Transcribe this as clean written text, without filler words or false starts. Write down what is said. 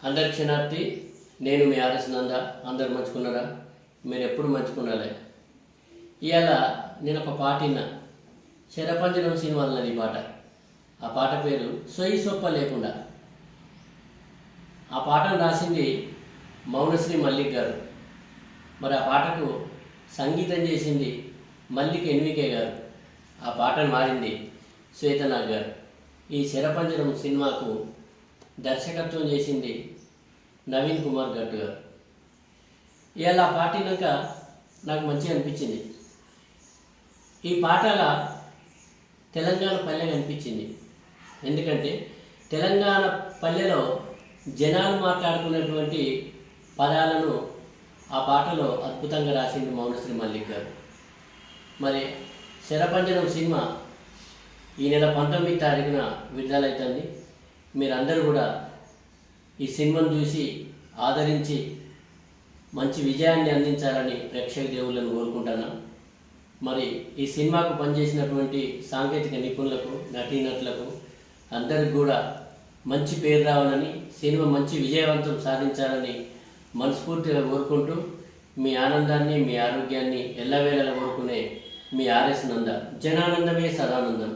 అందరి క్షణార్థి నేను మీ ఆర్ఎస్ నంద. అందరు మంచుకున్నారా? మీరు ఎప్పుడు మంచుకున్నాలే. ఇవాళ నేను ఒక పాట విన్నా, శరపంజరం సినిమాలన్నది ఈ పాట. ఆ పాట పేరు సొయ్యి సొప్ప లేకుండా. ఆ పాటను రాసింది మౌనశ్రీ మల్లిక్ గారు. మరి ఆ పాటకు సంగీతం చేసింది మల్లిక్ ఎన్వికే గారు. ఆ పాటను మారింది శ్వేతనాగ్ గారు. ఈ శరపంజరం సినిమాకు దర్శకత్వం చేసింది నవీన్ కుమార్ గట్టు గారు. ఇవాళ ఆ పాట విన్నాక నాకు మంచిగా అనిపించింది. ఈ పాటల తెలంగాణ పల్లె అనిపించింది. ఎందుకంటే తెలంగాణ పల్లెలో జనాలు మాట్లాడుకున్నటువంటి పదాలను ఆ పాటలో అద్భుతంగా రాసింది మౌనశ్రీ మల్లిక్ గారు. మరి శరపంజరం సినిమా ఈ నెల 19వ తారీఖున విడుదలవుతుంది. మీరందరూ కూడా ఈ సినిమాను చూసి ఆదరించి మంచి విజయాన్ని అందించాలని ప్రేక్షక దేవుళ్ళను కోరుకుంటున్నాను. మరి ఈ సినిమాకు పనిచేసినటువంటి సాంకేతిక నిపుణులకు, నటీనటులకు అందరికి కూడా మంచి పేరు రావాలని, సినిమా మంచి విజయవంతం సాధించాలని మనస్ఫూర్తిగా కోరుకుంటూ మీ ఆనందాన్ని, మీ ఆరోగ్యాన్ని ఎల్లవేళలా కోరుకునే మీ ఆర్ఎస్ నంద. జనానందమే సదానందం.